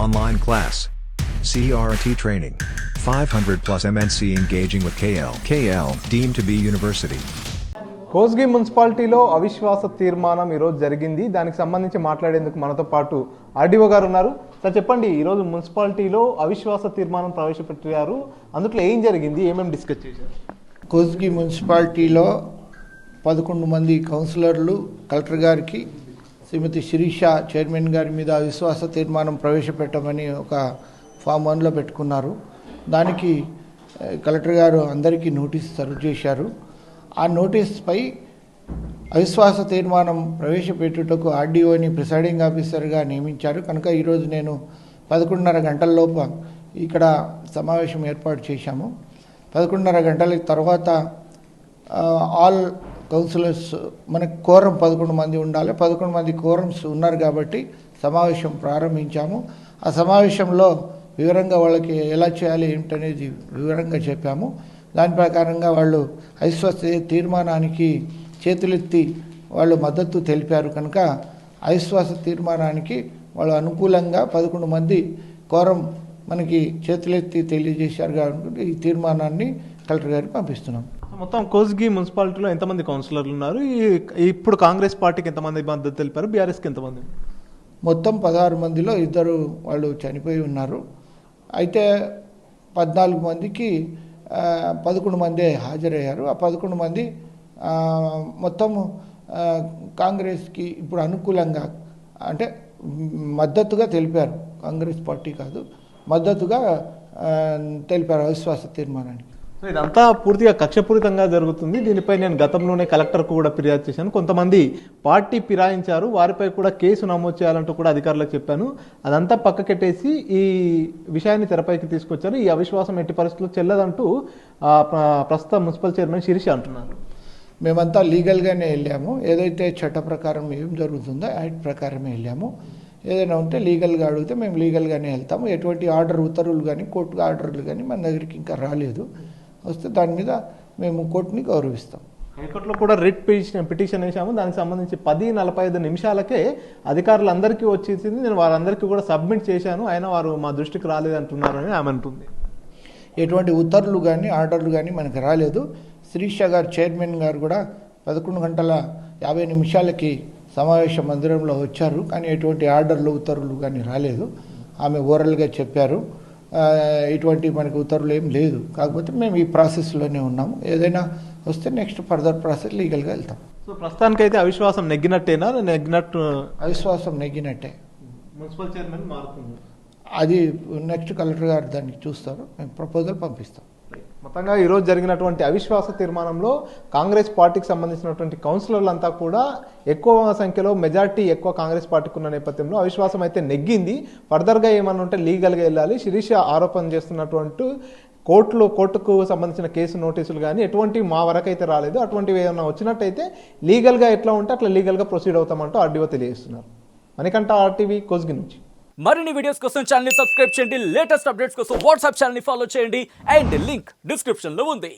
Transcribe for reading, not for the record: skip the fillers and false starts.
online class. CRT training. 500 plus MNC engaging with KL deemed to be university. Kosgi మున్సిపాలిటీలో అవిశ్వాస తీర్మానం ఈరోజు జరిగింది. దానికి సంబంధించి మాట్లాడేందుకు మనతో పాటు ఆర్డీఓ గారు ఉన్నారు. సార్ చెప్పండి, ఈరోజు మున్సిపాలిటీలో అవిశ్వాస తీర్మానం ప్రవేశపెట్టారు. అందులో ఏం జరిగింది, ఏమేమి డిస్కస్ చేశారు? కోస్గి మున్సిపాలిటీలో 11 మంది కౌన్సిలర్లు కలెక్టర్ గారికి శ్రీమతి శిరీష చైర్మన్ గారి మీద అవిశ్వాస తీర్మానం ప్రవేశపెట్టమని ఒక ఫామ్ 1లో పెట్టుకున్నారు. దానికి కలెక్టర్ గారు అందరికీ నోటీస్ సర్వ్ చేశారు. ఆ నోటీస్పై అవిశ్వాస తీర్మానం ప్రవేశపెట్టుటకు ఆర్డీఓని ప్రిసైడింగ్ ఆఫీసర్గా నియమించారు. కనుక ఈరోజు నేను 11:30 గంటలలోపు ఇక్కడ సమావేశం ఏర్పాటు చేశాము. 11:30 గంటల తర్వాత ఆల్ కౌన్సిలర్స్, మనకు కోరం 11 మంది ఉండాలి. 11 మంది కోరమ్స్ ఉన్నారు కాబట్టి సమావేశం ప్రారంభించాము. ఆ సమావేశంలో వివరంగా వాళ్ళకి ఎలా చేయాలి ఏమిటనేది వివరంగా చెప్పాము. దాని ప్రకారంగా వాళ్ళు అవిశ్వాస తీర్మానానికి చేతులెత్తి వాళ్ళు మద్దతు తెలిపారు. కనుక అవిశ్వాస తీర్మానానికి వాళ్ళు అనుకూలంగా 11 మంది కోరం మనకి చేతులెత్తి తెలియజేశారు. కాబట్టి ఈ తీర్మానాన్ని కలెక్టర్ గారికి పంపిస్తున్నాం. మొత్తం కోస్గి మున్సిపాలిటీలో ఎంతమంది కౌన్సిలర్లు ఉన్నారు? ఇప్పుడు కాంగ్రెస్ పార్టీకి ఎంతమంది మద్దతు తెలిపారు? బీఆర్ఎస్కి ఎంతమంది? మొత్తం 16 మందిలో 2 వాళ్ళు చనిపోయి ఉన్నారు. అయితే 14 మందికి 11 మందే హాజరయ్యారు. ఆ 11 మంది మొత్తం కాంగ్రెస్కి ఇప్పుడు అనుకూలంగా, అంటే మద్దతుగా తెలిపారు. కాంగ్రెస్ పార్టీ కాదు, మద్దతుగా తెలిపారు అవిశ్వాస తీర్మానానికి. ఇదంతా పూర్తిగా కక్షపూరితంగా జరుగుతుంది. దీనిపై నేను గతంలోనే కలెక్టర్కు కూడా ఫిర్యాదు చేశాను. కొంతమంది పార్టీ ఫిరాయించారు, వారిపై కూడా కేసు నమోదు చేయాలంటూ కూడా అధికారులకు చెప్పాను. అదంతా పక్కకెట్టేసి ఈ విషయాన్ని తెరపైకి తీసుకొచ్చారు. ఈ అవిశ్వాసం ఎట్టి పరిస్థితుల్లో చెల్లదంటూ ప్రస్తుత మున్సిపల్ చైర్మన్ శిరీష అంటున్నారు. మేమంతా లీగల్గానే వెళ్ళాము. ఏదైతే చట్ట ప్రకారం ఏం జరుగుతుందో యాక్ట్ ప్రకారమే వెళ్ళాము. ఏదైనా ఉంటే లీగల్గా అడిగితే మేము లీగల్గానే వెళ్తాము. ఎటువంటి ఉత్తర్వులు కానీ కోర్టు ఆర్డర్లు కానీ మన దగ్గరికి ఇంకా రాలేదు. వస్తే దాని మీద మేము కోర్టుని గౌరవిస్తాం. హైకోర్టులో కూడా రిట్ పిటిషన్ వేసాము. దానికి సంబంధించి 10:45 నిమిషాలకే అధికారులందరికీ వచ్చేసింది. నేను వారందరికీ కూడా సబ్మిట్ చేశాను, అయినా వారు మా దృష్టికి రాలేదంటున్నారు అని ఆమె అంటుంది. ఎటువంటి ఉత్తర్వులు కానీ ఆర్డర్లు కానీ మనకు రాలేదు. శిరీష గారు చైర్మన్ గారు కూడా 11:50 సమావేశ మందిరంలో వచ్చారు. కానీ ఎటువంటి ఆర్డర్లు ఉత్తర్వులు కానీ రాలేదు. ఆమె ఓరల్గా చెప్పారు. ఇటువంటి మనకి ఉత్తర్వులు ఏం లేదు. కాకపోతే మేము ఈ ప్రాసెస్లోనే ఉన్నాము. ఏదైనా వస్తే నెక్స్ట్ ఫర్దర్ ప్రాసెస్ లీగల్గా వెళ్తాం. సో ప్రస్తుతానికైతే అవిశ్వాసం నెగ్గినట్టేనా? అవిశ్వాసం నెగ్గినట్టే. మున్సిపల్ చైర్మన్ మారుతుంది. అది నెక్స్ట్ కలెక్టర్ గారు దాన్ని చూస్తారు. మేము ప్రపోజల్ పంపిస్తాం. మొత్తంగా ఈరోజు జరిగినటువంటి అవిశ్వాస తీర్మానంలో కాంగ్రెస్ పార్టీకి సంబంధించినటువంటి కౌన్సిలర్లంతా కూడా ఎక్కువ సంఖ్యలో మెజార్టీ ఎక్కువ కాంగ్రెస్ పార్టీకి ఉన్న నేపథ్యంలో అవిశ్వాసం అయితే నెగ్గింది. ఫర్దర్గా ఏమన్నా ఉంటే లీగల్గా వెళ్ళాలి. శిరీష ఆరోపణ చేస్తున్నటువంటి కోర్టుకు సంబంధించిన కేసు నోటీసులు కానీ ఎటువంటి మా వరకు అయితే రాలేదు. అటువంటివి ఏమైనా వచ్చినట్టయితే లీగల్గా ఎట్లా ఉంటే అట్లా లీగల్గా ప్రొసీడ్ అవుతామంటూ ఆర్డీఓ తెలియజేస్తున్నారు. మణికంఠ, RTV, కోస్గి నుంచి. మరిన్ని వీడియోస్ కోసం ఛానల్ ని సబ్స్క్రైబ్ చేయండి. లేటెస్ట్ అప్డేట్స్ కోసం వాట్సాప్ ఛానల్ ని ఫాలో చేయండి. అండ్ లింక్ డిస్క్రిప్షన్ లో ఉంది.